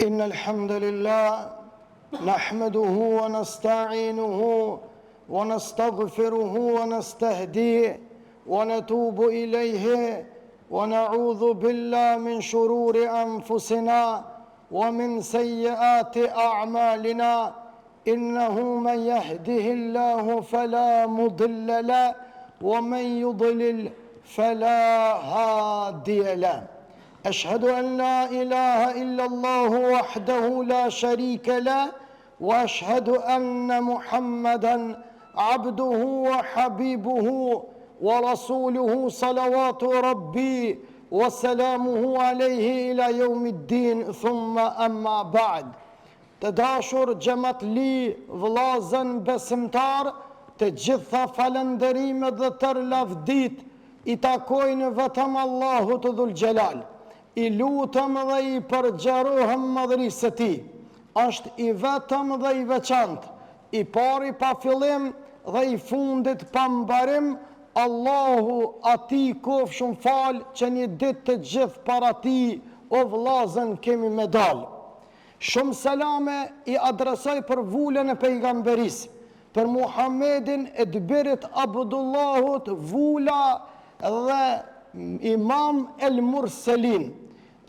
إن الحمد لله نحمده ونستعينه ونستغفره ونستهديه ونتوب إليه ونعوذ بالله من شرور أنفسنا ومن سيئات أعمالنا إنه من يهده الله فلا مضل له ومن يضلل فلا هادي له أشهد أن لا إله إلا الله وحده لا شريك له وأشهد أن محمدا عبده وحبيبه ورسوله صلوات ربي وسلامه عليه إلى يوم الدين ثم أما بعد Të dashur xhamatli, vëllazën besimtar, të gjitha falënderimet dhe tërë lavdit i takojnë vetëm Allahut Dhul Xhelal. I lutëm dhe i përgjerohem madhërisë së Tij. Është i vetëm dhe i veçantë, i pari pa fillim dhe i fundit pa mbarim. Allahu atij qofshëm fal që një ditë të gjithë para Tij o vëllazën kemi me dalë. Shumë selame i adresoj për vullën e pejgamberis, për Muhammedin e dëbirit Abdullahut, vula dhe imam el Murselin.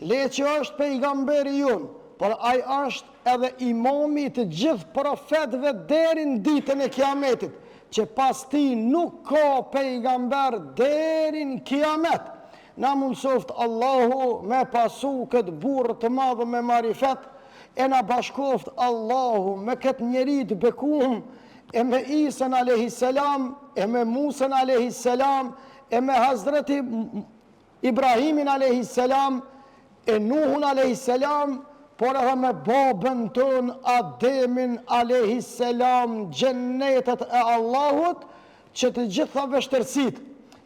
Le që është pejgamberi jonë, por ai është edhe imami të gjithë profetëve deri në ditën e kiametit, që pas ti nuk ka pejgamber deri në kiamet. Na mundsoft Allahu me pasu këtë burrë të madh me marifet, e na bashkoft Allahu me këtë njeri të bekuar, e me Isën a.s., e me Musën a.s., e me Hazreti Ibrahimin a.s., e Nuhun a.s., por edhe me babën ton Ademin a.s., gjennetet e Allahut, që të gjitha vështërsit,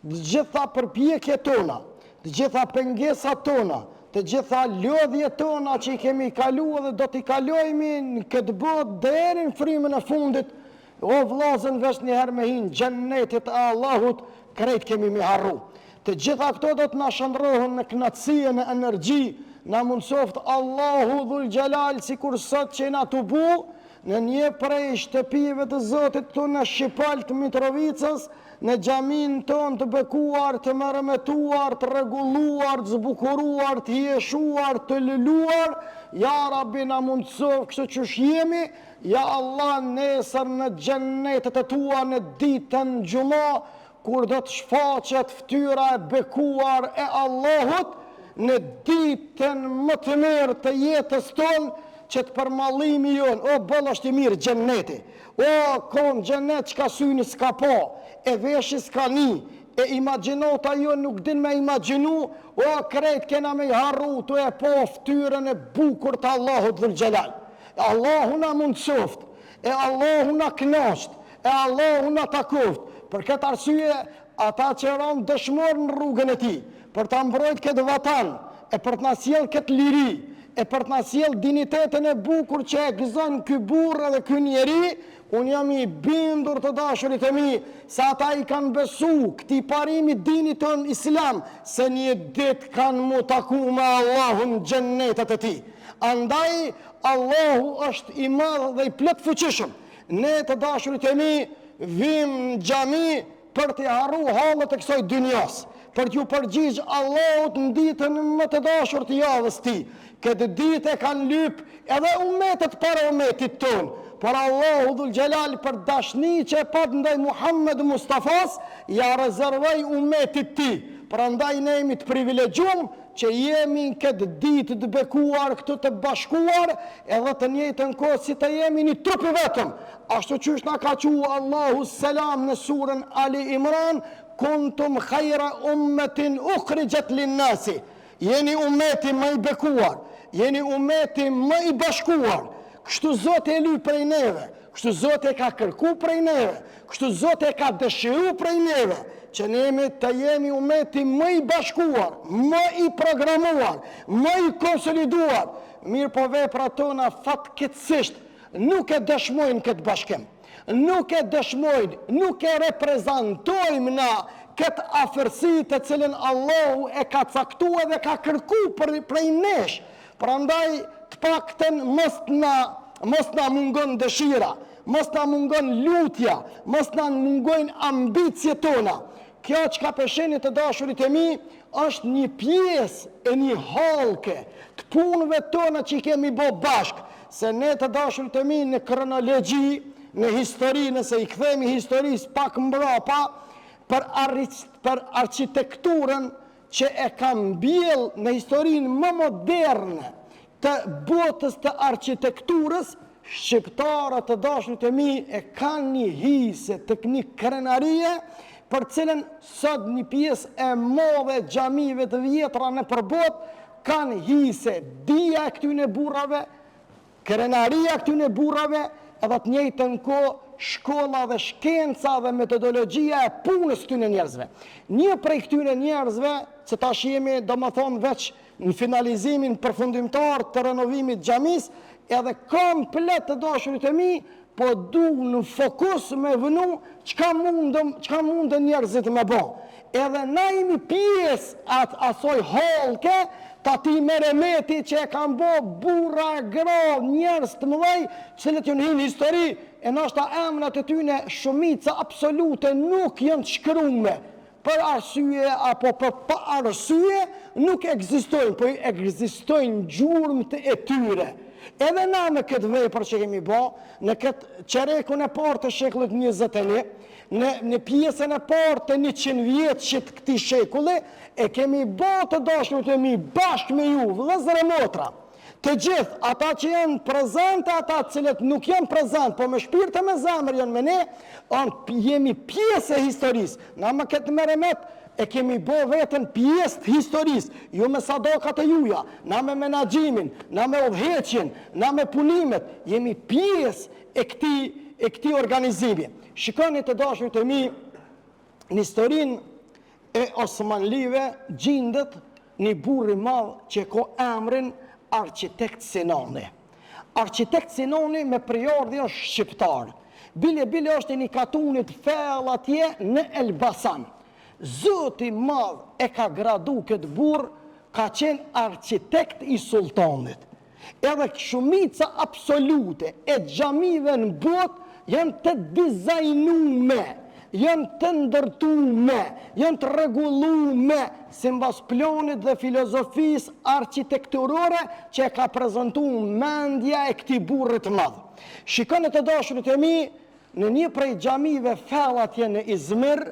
të gjitha përpjekjet tona, të gjitha pengesat tona, të gjitha lodhjet tona që i kemi kaluar dhe do t'i kalojmë në këtë botë deri në frymën e fundit, o vëllazën vesh një herë me hinë xhennetit e Allahut, krejt kemi me harru. Të gjitha këto do të na shndrohen në kënaqësi, në energji, na mundsoft Allahu Dhul Xhelal sikur sot që na të bu në një prej shtëpive të Zotit këtu në Shqipal të Mitrovicës, në xhamin ton të bekuar, të mërëmetuar, të rregulluar, të zbukuruar, të jeshuar, të lëluar, ja Rabbi na mundsof kështu që jemi, ja Allah nesër në xhennetet e tua në ditën Xuma, kur do të shfaqet fytyra e bekuar e Allahut, në ditën më të mirë të jetës tonë, që të përmallimi jonë, o bëllë është i mirë xhenneti, o konë xhennet që ka syni s'ka po, e veshi s'ka ni, e imaginota jonë nuk din me imaginu, o krejt kena me harru të e po ftyrën e bukur të Allahut Dhul Xhelal. E Allahu na mundsoft, e Allahu na kënaqt, e Allahu na takoft. Për këtë arsye, ata që ronë dëshmor në rrugën e Tij, për ta mbrojt këtë vatan, e për të na sjell këtë liri, e për të na sjell dinitetin e bukur që e gëzon ky burrë dhe ky njeri, unë jam i bindur të dashurit e mi, se ata i kanë besu këtij parimi dinit ton Islam, se një ditë kanë mu taku me Allahun në xhennetet e Tij. Andaj Allahu është i madh dhe i plot fuqishëm. Ne të dashurit e mi vim në xhami për të harru hallet e kësaj dynjas, për t'ju përgjigj Allahut në ditën më të dashur të javës Tij. Këtë ditë e kanë lyp edhe umetet para umetit ton, por Allahu Dhul Xhelal për dashni që e pat ndaj Muhammed Mustafas, ja rezervoi umetit Tij. Prandaj ne jemi të privilegjuar që jemi në këtë ditë të bekuar, këtu të bashkuar, edhe të njëjtën kohë si të jemi një trup i vetëm. Ashtu që na ka thënë Allahu selam në surën Ali Imran, kuntum khayra ummatin ukhrijat lin-nasi. Jeni umeti më i bekuar, jeni umeti më i bashkuar. Kështu Zoti e lyp prej neve, kështu Zoti e ka kërku prej neve, kështu Zoti e ka dëshiru prej neve, që ne të jemi umeti më i bashkuar, më i programuar, më i konsoliduar. Mirë po veprat tona fatkeqësisht nuk e dëshmojnë këtë bashkim. Nuk e dëshmojnë, nuk e reprezentojmë na këtë afërsi të cilën Allahu e ka caktuar dhe ka kërku prej nesh. Prandaj të paktën mos na mungon dëshira, mos na mungon lutja, mos na mungojnë ambicjet tona. Kjo që ka pesheni të dashurit e mi, është një pjesë e një halke të punëve tona që i kemi bo bashkë, se ne të dashurit e mi në kronologji, në histori, nëse i kthemi historisë pak mbrapa, për arkitekturën që e ka mbjell në historinë më moderne të botës të arkitekturës, shqiptarët të dashurit e mi e kanë një hise teknik krenarie, për cilën sot një pjesë e modhe xhamive të vjetra në përbot kanë hise dija e këtyne burrave, krenaria e këtyne burrave, edhe të njëjtën kohë shkolla dhe shkenca dhe metodologjia e punës këtyne njerëzve. Një prej këtyne njerëzve, që tash jemi domethënë veç në finalizimin përfundimtar të renovimit xhamis, edhe komplet të dashurit e mi, po du në fokus me vënu çka mundën njerëzit me bo. Edhe na jemi pjesë asoj halke të ati meremeti që e kanë bo burra, gra, njerëz të mëdhej, cilët ju në hinë histori, e nashta emrat e tyne shumica absolute nuk janë të shkrume. Për arsye apo për pa arsye nuk ekzistojnë, po ekzistojnë gjurmët e tyre. Edhe na në këtë vepër që kemi bo, në këtë qerekun e parë të shekullit 21, në pjesën e parë të 100 vjetëshit këtij shekulli, e kemi bo të dashurit e mi bashkë me ju, vëllezër e motra. Të gjithë, ata që janë prezente, ata cilët nuk janë prezente, po me shpirtë e me zemër janë me ne, jemi pjesë e historisë. Na më këtë meremet, e kemi bo vetën pjesë të historisë, ju me sadakat e juja, na me menaxhimin, na me udhëheqjen, na me punimet, jemi pjesë e këtij organizimi. Shikoni të dashurit e mi, në historinë e Osmanlive gjendet një burr i madh që ka emrin Arqitekt Sinani. Arqitekt Sinani me priordhje është shqiptar. Bile është i një katunit fell atje në Elbasan. Zoti madh e ka gradu këtë burr, ka qenë arqitekt i sultanit. Edhe shumica absolute e xhamive në botë janë të dizajnume, janë të ndërtume, janë të rregullume, sipas planit dhe filozofisë arkitekturore që e ka prezantuar mendja e këtij burri të madh. Shikoni të dashurit e mi, në një prej xhamive fell atje në Izmir,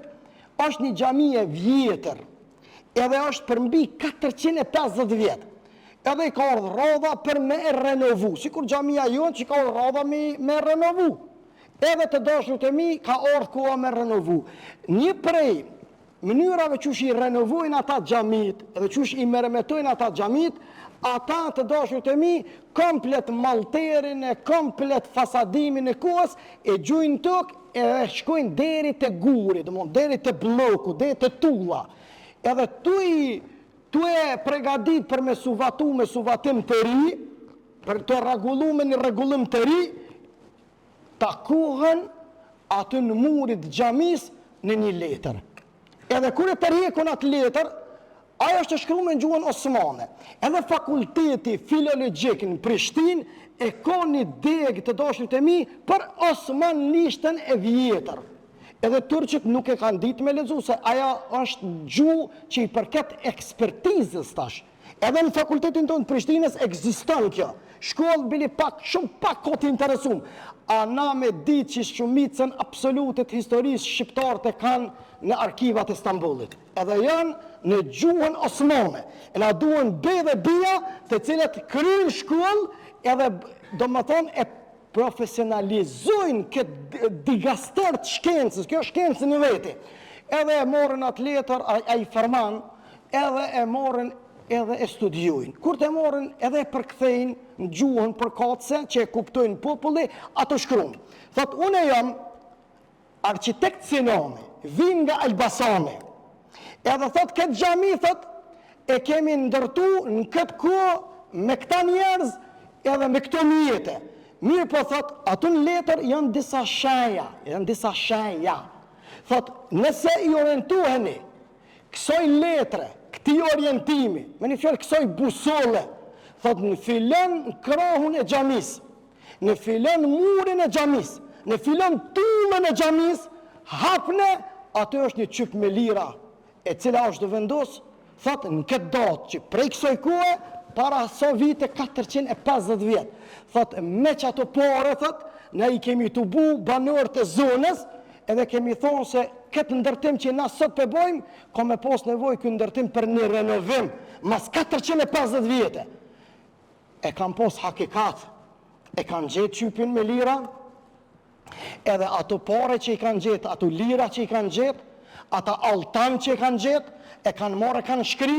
është një xhami e vjetër, edhe është për mbi 450 vjetë. Edhe i ka ardhur radha për me renovu, sikur xhamia jonë që ka ardhur radha me renovu. Edhe të dashurit e mi ka ardhur koha me renovu. Një prej mënyrave që i renovojnë ata xhamit, edhe që i meremetojnë ata xhamit, ata të dashurit e mi komplet malterin e komplet fasadimin e kohës e gjujnë tokë edhe shkojnë deri te guri, deri te bloku, deri te tulla. Edhe tu e pregadit për me suvatim të ri, për të rregullu me një rregullim të ri, takohen aty në murit xhamis në një letër. Edhe kur e tërheqën atë letër, ajo është shkruar në gjuhën osmane. Edhe fakulteti filologjik në Prishtinë e ka një degë të dashurit e mi për osmanlishtën e vjetër. Edhe turqit nuk e kanë ditë me lexu, se aja është gjuhë që i përket ekspertizës tash. Edhe në fakultetin tonë të Prishtinës ekziston kjo. Shkollë bili shumë pak ko të interesum. A na me ditë që shumicën absolute të historisë shqiptarët e kanë në arkivat e Stambollit. Edhe janë në gjuhën osmane. E na duhen be dhe bia të cilët kryejnë shkollë edhe do më thonë e profesionalizojnë këtë digaster të shkencës, kjo shkencë në veti. Edhe e morën atë letër, a i ferman, edhe e morën edhe e studiojnë. Kur të morën edhe e përkthejnë në gjuhën përkatëse që e kuptojnë populli, ato shkruan. Thot, unë jam arqitekt Sinani, vim nga Elbasani. Edhe thot, këtë xhami, thot, e kemi ndërtu në këtë kohë me këta njerëz edhe me këto mjete. Mirë po thot, aty në letër janë disa shenja. Thot, nëse i orientoheni kësoj letre, këti orientimi, me një fjallë kësoj busole, thot në filan krahun e xhamis, në filan murin e xhamis, në filan tullën e xhamis, hapne, aty është një qyp me lira, e cila është të vendos, thot në këtë datë që prej kësaj kohe, para so vite 450 vjet. Thot me që ato pare, thot, ne i kemi të bu banorët e zonës, edhe kemi thonë se këtë ndërtim që na sot përbojmë, ka me pos nevoj këtë ndërtim për një renovim, mas 450 vjete. E kam pos hakikat, e kanë gjetë qypin me lira, edhe ato pare që i kanë gjetë, ato lira që i kanë gjetë, ata altan që i kanë gjetë, e kanë marrë, kanë shkri,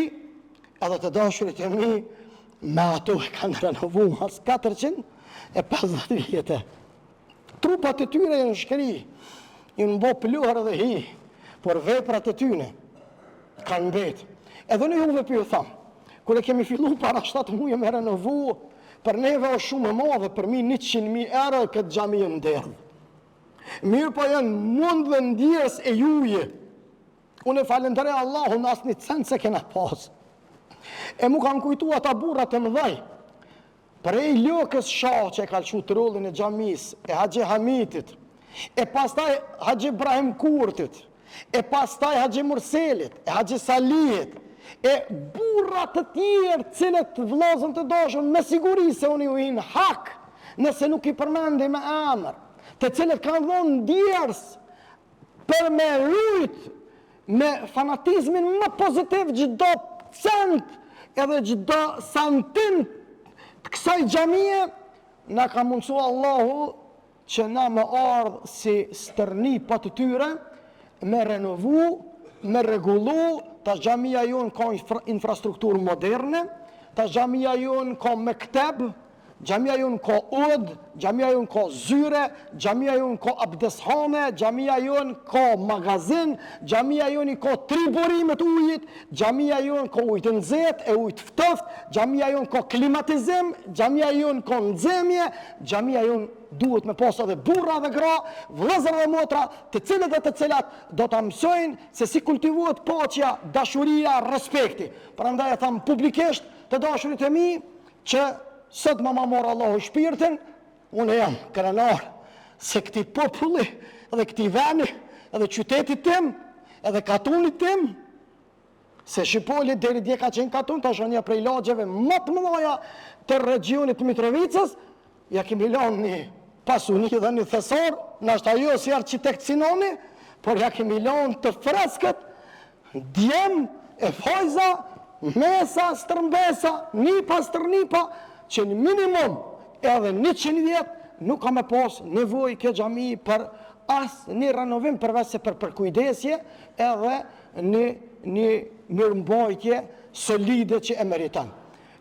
edhe të dashurit e mi, me ato e kanë renovu mas 450 vjete. Trupat e tyre e në shkri, i në bo pluhar dhe hi, por veprat e tyne kanë bet. Edhe në juve për ju thamë, kër e kemi fillu para 7 muje me renovu, për neve o shumë e madhe, për mi 100.000 euro këtë gjami e ndërë. Mirë po janë mund dhe ndjes e juje. Unë e falendere Allahun asë një cent se kena pasë. E mu kanë kujtu ata burrat e mëdhej, prej lëkës shah që e kalëshu të rollin e xhamis, e Haxhi Hamitit, e pastaj Haxhi Ibrahim Kurtit, e pastaj Haxhi Murselit, e Haxhi Salihit, e burrat të tjerë cilët vllazën të dashur me siguri se unë ju hin hak, nëse nuk i përmendi me emër, të cilët kanë dhënë djers për me rujt me fanatizmin më pozitiv çdo cent edhe çdo santim të kësaj xhamie, na ka mundsu Allahu që na më ardhë si stërni pa të tyre, me renovu, me regullu, ta xhamia jonë ka infrastrukturë moderne, ta xhamia jonë ka mekteb, xhamia jonë ka ud, xhamia jonë ka zyre, xhamia jonë ka abdeshane, xhamia jonë ka magazin, xhamia jonë ka 3 burimet ujit, xhamia jonë ka ujt nxehtë e ujt ftoft, xhamia jonë ka klimatizim, xhamia jonë ka nxemje, xhamia jonë duhet me pas edhe burra dhe gra, vëllezër dhe motra, të cilët dhe të cilat do ta mësojnë se si kultivohet paqja, dashuria, respekti. Prandaj e tham publikisht të dashurit e mi që sot më morë Allahu shpirtin, unë jam krenar se këti populli edhe këti veni edhe qytetit tim edhe katunit tim, se Shqipoli deri dje ka qenë katun, ta është një prej lagjeve më të mëdha të regionit Mitrovicës, ja kemi lanë një pasuni dhe një thesor, nashta jo si architekt Sinoni, por ja kemi lanë të freskët, djem e fajza, mesa, stërmbesa, nipa, stërnipa, që në minimum edhe 100 vjet nuk ka me pas nevoj kjo xhami për asë një renovim përveç se për kujdesje edhe një mirëmbajtje solide që e meriton.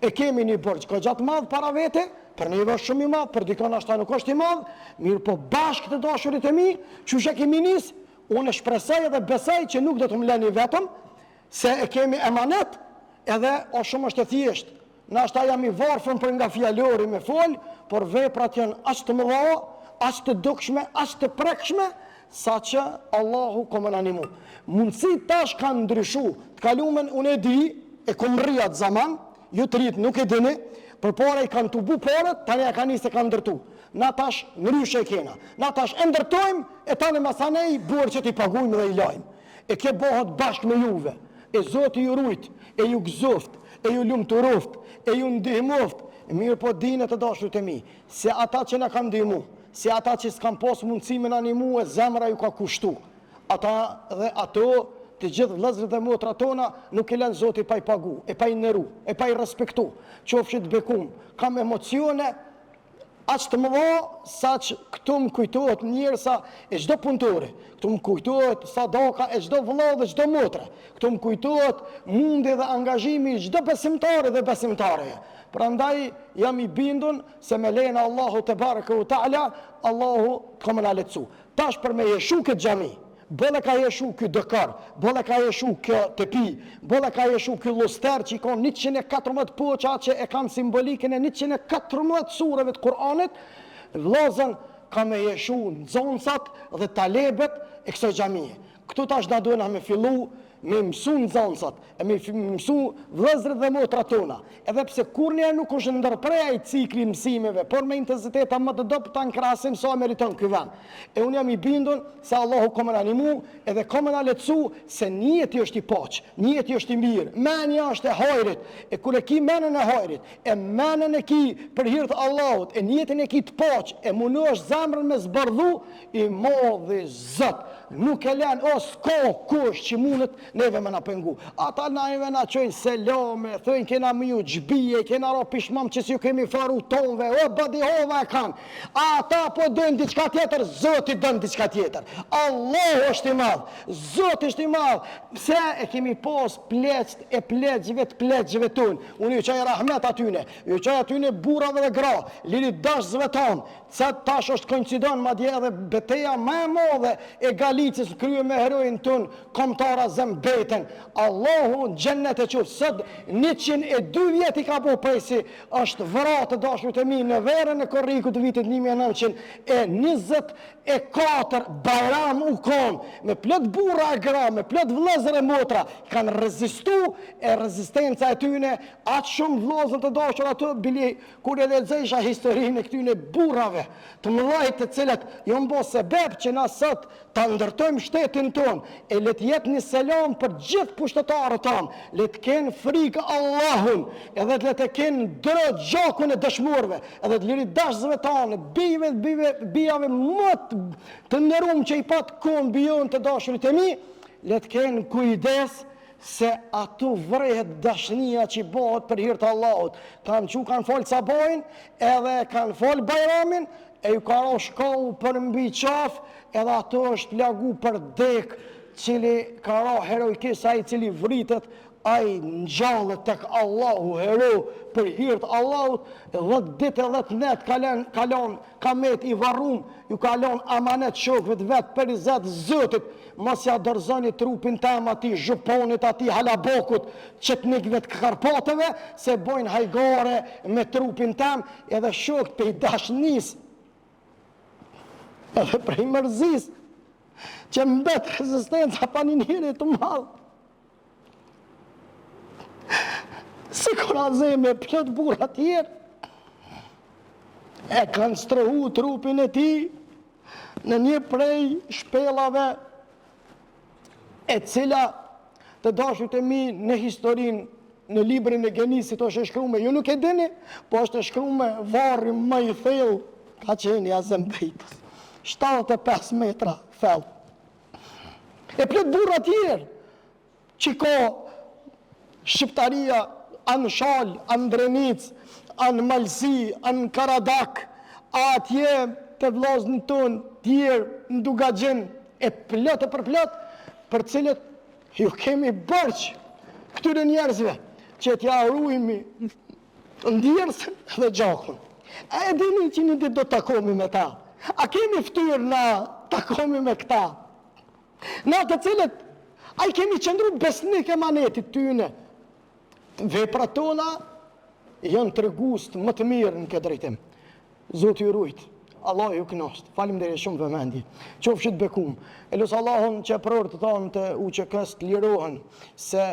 E kemi një borxh gjatë madh para vete, për neve është shumë i madh, për dikon ashta nuk është i madh, mirë po bashkë të dashurit e mi, që e kemi nis, unë shpresoj edhe besoj që nuk do të më lëni vetëm, se e kemi emanet, edhe o shumë është e thjeshtë. Në ashta jam i varfën për nga fjallori me fol, por veprat janë aq të mëdha, aq të dukshme, aq të prekshme, sa që Allahu ka më animu. Mundësi tash kanë ndryshu, të kalumen unë e di, e kom rria të zaman, ju të rritë nuk e dini, për pare i kanë të bu parët, tani e ka një se kanë ndërtu. Na tash nëryshe e kena, na tash e ndërtojmë, e tani masanej burë që ti pagujmë dhe i lajmë. E ke bohët bashkë me juve, e Zoti ju rujt, e ju gëzoft, e ju lumë të ruft, e ju ndihmoft, mirë po dine të dashurit e mi, se ata që na kanë ndihmu, se ata që s'kan pas mundësi me na ndihmu, e zemra ju ka kushtu. Ata dhe ato, të gjithë vëllezërit dhe motrat tona, nuk e lënë Zoti pa i pagu, e pa i nderu, e pa i respektu, qofshit bekum, kam emocione, aq të mëdha sa që këtu më kujtohet njerësa e çdo punëtori, këtu më kujtohet sadaka e çdo vëlla dhe çdo motre, këtu më kujtohet mundi dhe angazhimi i çdo besimtari dhe besimtareje. Prandaj jam i bindun se me lejnë Allahu te bareke u taala, Allahu ka më na lecu. Tash për me jeshu këtë xhami, bële ka jeshu ky dëkar, bële ka jeshu kjo tepi, bële ka jeshu ky luster që i ka 114 poqa që e kanë simbolikën e 114 sureve të Kur'anit, vllazën ka me jeshu nxënësat dhe talebet e kësaj xhamie. Këtu tash na duhen me fillu me mësu nxënësat, e me mësu vëllezërit dhe motrat tona. Edhe pse kurrë nuk është ndërprej ai cikli mësimeve, por me intensiteta më të dobta në krahasim sa meriton ky vend. E unë jam i bindur se Allahu ka më animu edhe ka më lehtësu se njeti është i paq, njeti është i mirë, menja është e hajrit, e kur e ki menën e hajrit, e menën e ki për hir të Allahut, e njetin e ki të paq, e munosh zemrën me zbardhu, i modhi Zot. Nuk e len, o s'ka kush që mundet neve me na pengu. Ata neve na qojnë selame, thëjnë kena më ju gjbije, kena ro pishmam që si ju kemi faru tonve, o badihova e kanë. Ata po dojnë diçka tjetër, Zoti dojnë diçka tjetër. Allah është i madhë, Zoti është i madhë. Pse e kemi pos pleqt e pleqjive të pleqjive tunë. Unë ju qaj rahmet atyne, ju qaj atyne burave dhe gra, liri dashëzve tonë, se tash është koincidon ma dje edhe beteja me modhe e Galicës krye me herojnë tënë, komtara Zembeten. Allahu në gjennet e qëfë, sët 102 vjet i ka po presi, është vratë dashurët e mi në verën e korriku të vitit 1924, Bajram u konë, me plët burra e gra, me plët vlezër e motra, kanë rezistu e rezistenca e tyne, atë shumë vlozën të dashur atë, bili, kur edhe lezësha historinë e këtyne burrave, të mëllajt të cilët jo mbo sebeb që na sot të ndërtojmë shtetin ton, e le të jetë një selam për gjithë pushtetarët tonë, le të kenë frikë Allahun, edhe le të kenë drejt gjakun e dëshmorëve, edhe të liri dashësve tonë, bijave më të nderuar që i pat kon bijon të dashurit e mi, le të kenë kujdes se ato vrehet dashnia që bëhet për hir të Allahut. Kanë folë sabajin, edhe kanë folë Bajramin, e ju ka ro shkollu për mbi qaf, edhe ato është plagu për dek, cili ka ro heroikis, ai cili vritet, ai në gjallët tek Allahu, hero për hir të Allahut, 10 ditë e 10 net kalon kamet i varrum, ju kalon amanet shokëve të vetë për i zetë Zotit, mos ja dorëzoni trupin tem ati zhuponit, ati halabokut, qetnikëve të Karpatëve, se bojnë hajgare me trupin tem, edhe shokët për i dashnis, edhe për i mërzis, që mbet rezistenca pa një njëri të madhë. Si kuraze me plët burra tjerë, e kanë strohu trupin e ti në një prej shpellave e cila të dashut e mi në historin, në librin e Genisit është e shkrume, ju nuk e dini, po është e shkrume varri më i thellë ka qenë ja Zembetës, 75 metra thellë. E plët burra tjerë, që ka Shqiptaria, anë Shal, anë Drenic, anë Malsi, anë Karadak, atje të vllazën tonë tjerë në Dugagjen, e plët e për plët, për cilët ju kemi bërç këtyre njerëzve, që t'ja rujmi ndjersën dhe gjakun. A e dini që një ditë do të takomi me ta? A kemi ftyrë na takomi me këta? Na të cilët, a i kemi qëndru besnik e manetit tyne, veprat tona janë tregust më të mirë në këtë drejtim. Zoti ju rujt, Allah ju kënaqt. Faleminderit shumë vëmendje. Qofshit bekum. E lusë Allahun që prorët të tanë të UÇK-s të lirohen, se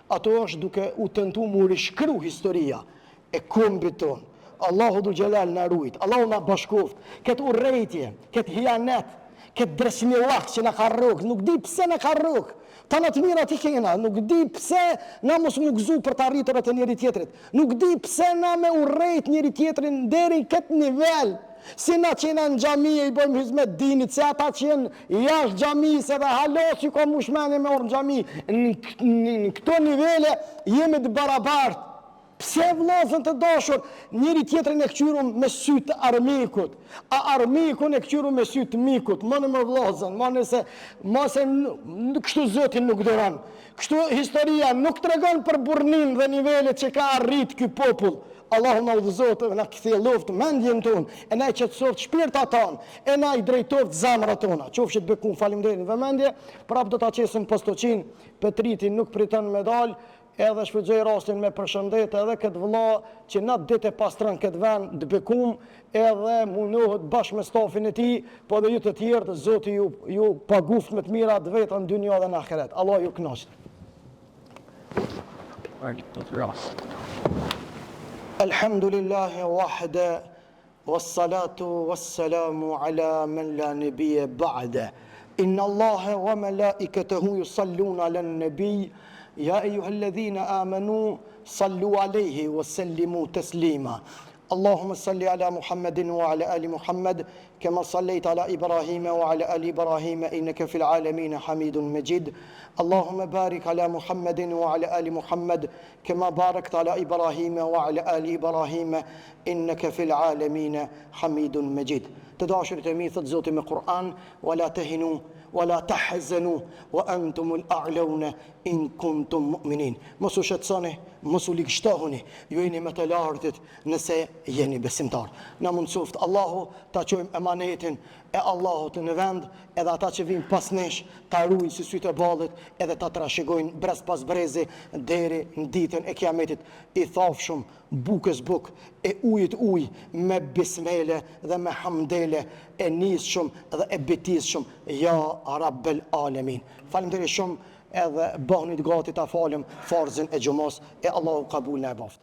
ato është duke u tentu mu rishkru historia e kombit tonë. Allahu Dhul Gjelal na rujt, Allahu na bashkoft, këtë urrejtje, këtë hianet, këtë dresmillak që na ka rrugë, nuk di pse na ka rrugë. Ta në të mirat i kena, nuk di pse na mos më gëzu për të arriturat e njëri tjetrit, nuk di pse na me urrejt njëri tjetrin deri këtë nivel, si na qena në gjami e i bojmë hizmet dinit, se ata qenë jashtë gjamis edhe halos ju ka mushmeni me orë në gjami, në këto nivele jemi të barabartë. Pse vllazën të dashur, njëri tjetrin e këqyrum me sytë armikut, a armikun e këqyrum me sytë mikut, mënë më vllazën, mëse kështu Zotin nuk dëran. Kështu historia nuk tregon për burnin dhe nivelet që ka arrit ky popull. Allahu na udhëzoft, na kthjelloft mendjen tonë, e na qetësoft shpirtat tonë, e na i drejtoft zemrat tona. Qofshit bekum, faleminderit vëmendje, prap do ta qesim postoqin, Petriti nuk priton me dal, edhe shfrytëzoj rastin me përshëndet edhe këtë vëlla që na ditë e pastron këtë vend të bekum, edhe mundohet bashkë me stafin e tij, po edhe ju të tjerë, Zoti ju paguft me të mira të vetë në dynjë dhe në ahiret. Allah ju kënaqë. Alhamdulillahi wahda wassalatu wassalamu ala man la nabiyya ba'da. Inna Allaha wa malaikatahu yusalluna 'alan nabiy ya ayyuhalladhina amanu sallu alayhi wa sallimu taslima. اللهم صل على محمد وعلى آل محمد كما صليت على إبراهيم وعلى آل إبراهيم إنك في العالمين حميد مجيد. اللهم بارك على محمد وعلى آل محمد كما باركت على إبراهيم وعلى آل إبراهيم إنك في العالمين حميد مجيد. تداشر تميث زوتي من القرآن ولا تهنوا ولا تحزنوا وأنتم الأعلون إن كنتم مؤمنين. Mos u shqetësoni, mos u ligështohuni, ju jeni më të lartit nëse jeni besimtar. Na mundsoft Allahu ta çojmë emanetin e Allahut në vend, edhe ata që vinë pas nesh ta ruajnë si sytë e ballit, edhe ta trashëgojnë brez pas brezi deri në ditën e Kiametit, i thafshëm, bukës buk, e ujit uj, me bismele dhe me hamdele, e nisshëm dhe e betisshëm, ja Rabbel Alamin. Faleminderit shumë, edhe bëhuni të gati ta falim farzën e xumos, e Allahu kabul na e baft.